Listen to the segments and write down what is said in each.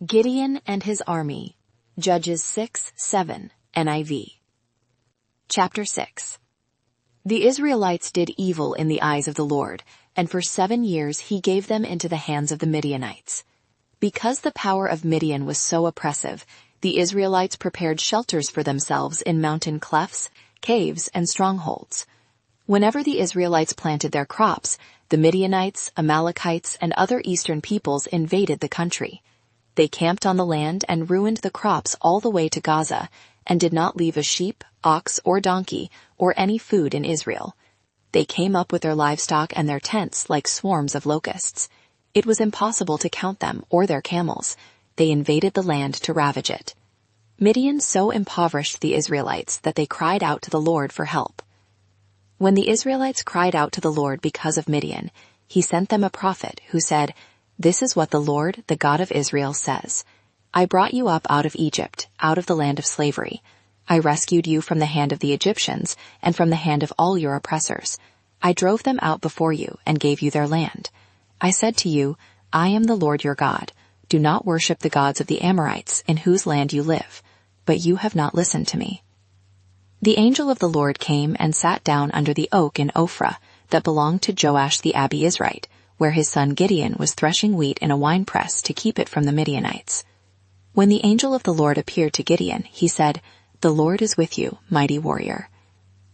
Gideon and His Army, Judges 6:7, NIV. Chapter 6. The Israelites did evil in the eyes of the Lord, and for 7 years he gave them into the hands of the Midianites. Because the power of Midian was so oppressive, the Israelites prepared shelters for themselves in mountain clefts, caves, and strongholds. Whenever the Israelites planted their crops, the Midianites, Amalekites, and other eastern peoples invaded the country. They camped on the land and ruined the crops all the way to Gaza, and did not leave a sheep, ox, or donkey, or any food in Israel. They came up with their livestock and their tents like swarms of locusts. It was impossible to count them or their camels. They invaded the land to ravage it. Midian so impoverished the Israelites that they cried out to the Lord for help. When the Israelites cried out to the Lord because of Midian, he sent them a prophet who said, "This is what the Lord, the God of Israel, says. I brought you up out of Egypt, out of the land of slavery. I rescued you from the hand of the Egyptians and from the hand of all your oppressors. I drove them out before you and gave you their land. I said to you, I am the Lord your God. Do not worship the gods of the Amorites in whose land you live. But you have not listened to me." The angel of the Lord came and sat down under the oak in Ophrah that belonged to Joash the Abiezrite, where his son Gideon was threshing wheat in a winepress to keep it from the Midianites. When the angel of the Lord appeared to Gideon, he said, "The Lord is with you, mighty warrior."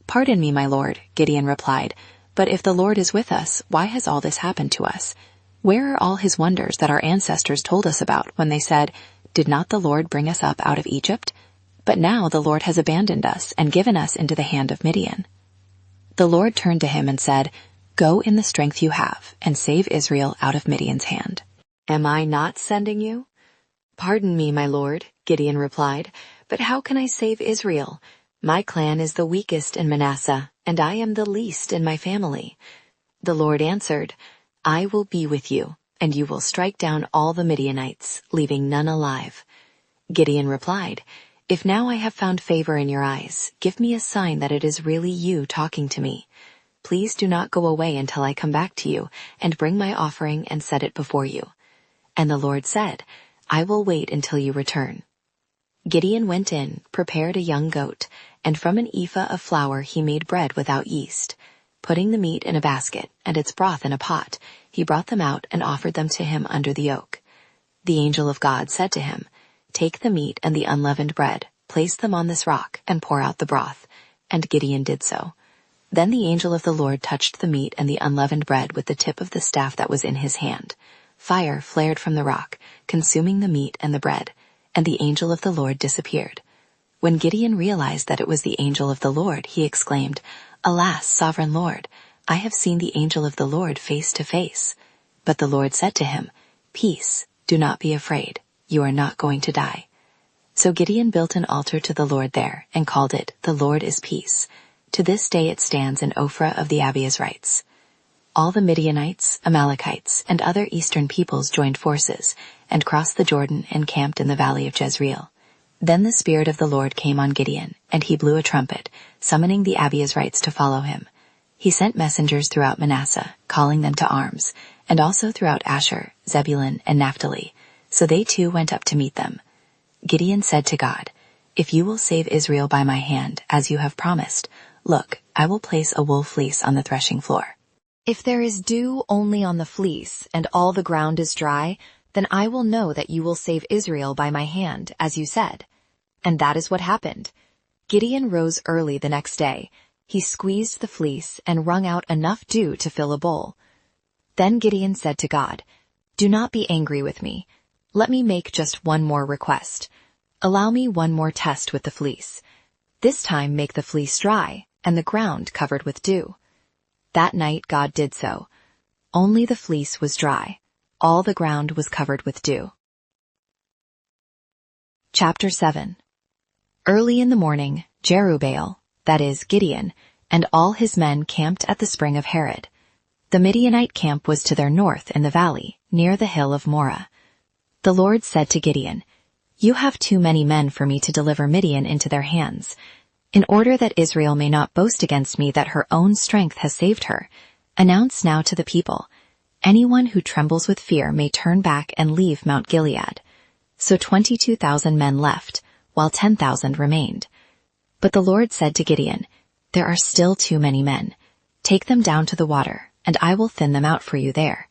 "Pardon me, my lord," Gideon replied, "but if the Lord is with us, why has all this happened to us? Where are all his wonders that our ancestors told us about when they said, 'Did not the Lord bring us up out of Egypt?' But now the Lord has abandoned us and given us into the hand of Midian." The Lord turned to him and said, "Go in the strength you have and save Israel out of Midian's hand." "Am I not sending you?" "Pardon me, my lord," Gideon replied, "but how can I save Israel? My clan is the weakest in Manasseh, and I am the least in my family." The Lord answered, "I will be with you, and you will strike down all the Midianites, leaving none alive." Gideon replied, "If now I have found favor in your eyes, give me a sign that it is really you talking to me. Please do not go away until I come back to you and bring my offering and set it before you." And the Lord said, "I will wait until you return." Gideon went in, prepared a young goat, and from an ephah of flour he made bread without yeast. Putting the meat in a basket and its broth in a pot, he brought them out and offered them to him under the oak. The angel of God said to him, "Take the meat and the unleavened bread, place them on this rock, and pour out the broth." And Gideon did so. Then the angel of the Lord touched the meat and the unleavened bread with the tip of the staff that was in his hand. Fire flared from the rock, consuming the meat and the bread, and the angel of the Lord disappeared. When Gideon realized that it was the angel of the Lord, he exclaimed, "Alas, sovereign Lord, I have seen the angel of the Lord face to face." But the Lord said to him, "Peace, do not be afraid. You are not going to die." So Gideon built an altar to the Lord there and called it, "The Lord is Peace." To this day it stands in Ophrah of the Abiezrites. All the Midianites, Amalekites, and other eastern peoples joined forces and crossed the Jordan and camped in the valley of Jezreel. Then the Spirit of the Lord came on Gideon, and he blew a trumpet, summoning the Abiezrites to follow him. He sent messengers throughout Manasseh, calling them to arms, and also throughout Asher, Zebulun, and Naphtali, so they too went up to meet them. Gideon said to God, "If you will save Israel by my hand, as you have promised, look, I will place a wool fleece on the threshing floor. If there is dew only on the fleece and all the ground is dry, then I will know that you will save Israel by my hand, as you said." And that is what happened. Gideon rose early the next day. He squeezed the fleece and wrung out enough dew to fill a bowl. Then Gideon said to God, "Do not be angry with me. Let me make just one more request. Allow me one more test with the fleece. This time make the fleece dry and the ground covered with dew." That night God did so. Only the fleece was dry. All the ground was covered with dew. Chapter 7. Early in the morning, Jerubbaal, that is Gideon, and all his men camped at the spring of Harod. The Midianite camp was to their north in the valley, near the hill of Moreh. The Lord said to Gideon, "You have too many men for me to deliver Midian into their hands. In order that Israel may not boast against me that her own strength has saved her, announce now to the people, anyone who trembles with fear may turn back and leave Mount Gilead." So 22,000 men left, while 10,000 remained. But the Lord said to Gideon, "There are still too many men. Take them down to the water, and I will thin them out for you there.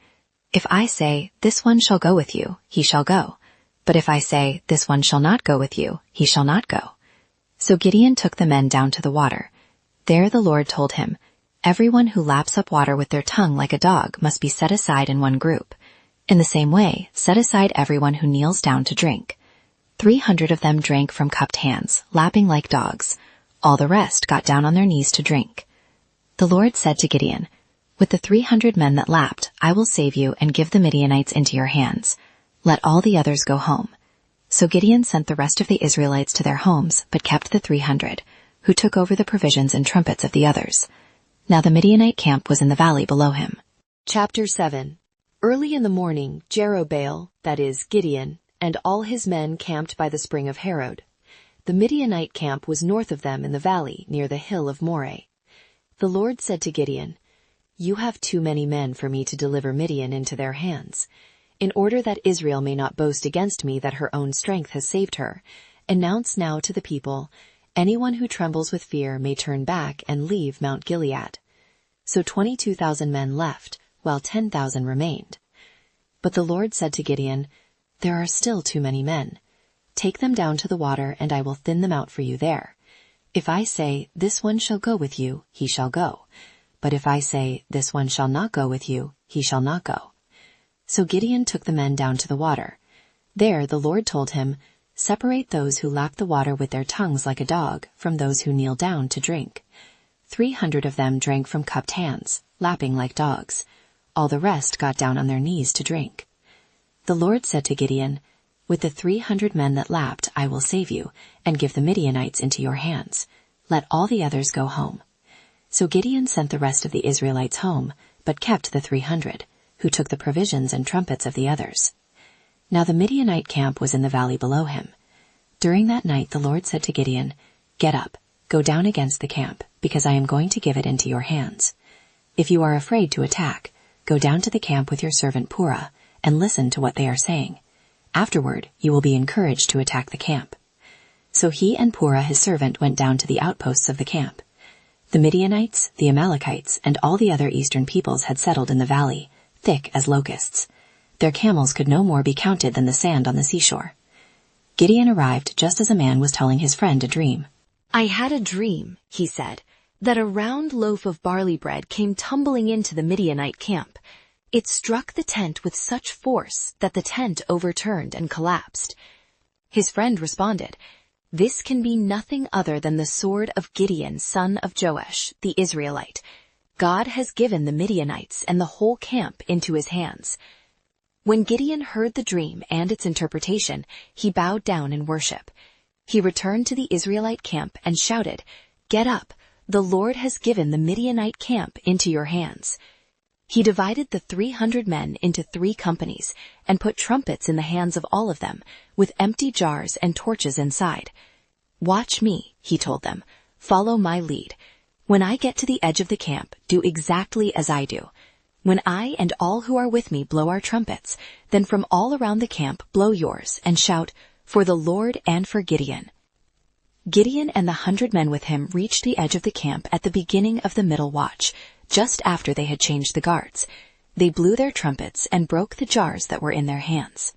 If I say, 'This one shall go with you,' he shall go. But if I say, 'This one shall not go with you,' he shall not go." So Gideon took the men down to the water. There the Lord told him, "Everyone who laps up water with their tongue like a dog must be set aside in one group. In the same way, set aside everyone who kneels down to drink." 300 of them drank from cupped hands, lapping like dogs. All the rest got down on their knees to drink. The Lord said to Gideon, "With the 300 men that lapped, I will save you and give the Midianites into your hands. Let all the others go home." So Gideon sent the rest of the Israelites to their homes, but kept the 300, who took over the provisions and trumpets of the others. Now the Midianite camp was in the valley below him. Chapter 7. Early in the morning, Jerubbaal, that is, Gideon, and all his men camped by the spring of Harod. The Midianite camp was north of them in the valley near the hill of Moreh. The Lord said to Gideon, "You have too many men for me to deliver Midian into their hands. In order that Israel may not boast against me that her own strength has saved her, announce now to the people, 'Anyone who trembles with fear may turn back and leave Mount Gilead.'" So 22,000 men left, while 10,000 remained. But the Lord said to Gideon, "There are still too many men. Take them down to the water, and I will thin them out for you there. If I say, 'This one shall go with you,' he shall go. But if I say, 'This one shall not go with you,' he shall not go." So Gideon took the men down to the water. There the Lord told him, "Separate those who lap the water with their tongues like a dog from those who kneel down to drink." 300 of them drank from cupped hands, lapping like dogs. All the rest got down on their knees to drink. The Lord said to Gideon, "With the 300 men that lapped, I will save you, and give the Midianites into your hands. Let all the others go home." So Gideon sent the rest of the Israelites home, but kept the 300, who took the provisions and trumpets of the others. Now the Midianite camp was in the valley below him. During that night the Lord said to Gideon, "Get up, go down against the camp, because I am going to give it into your hands. If you are afraid to attack, go down to the camp with your servant Purah, and listen to what they are saying. Afterward you will be encouraged to attack the camp." So he and Purah his servant went down to the outposts of the camp. The Midianites, the Amalekites, and all the other eastern peoples had settled in the valley, thick as locusts. Their camels could no more be counted than the sand on the seashore. Gideon arrived just as a man was telling his friend a dream. "I had a dream," he said, "that a round loaf of barley bread came tumbling into the Midianite camp. It struck the tent with such force that the tent overturned and collapsed." His friend responded, "This can be nothing other than the sword of Gideon, son of Joash, the Israelite. God has given the Midianites and the whole camp into his hands." When Gideon heard the dream and its interpretation, he bowed down in worship. He returned to the Israelite camp and shouted, "Get up! The Lord has given the Midianite camp into your hands." He divided the 300 men into 3 companies and put trumpets in the hands of all of them, with empty jars and torches inside. "Watch me," he told them. "Follow my lead. When I get to the edge of the camp, do exactly as I do. When I and all who are with me blow our trumpets, then from all around the camp blow yours and shout, 'For the Lord and for Gideon.'" Gideon and the 100 men with him reached the edge of the camp at the beginning of the middle watch, just after they had changed the guards. They blew their trumpets and broke the jars that were in their hands.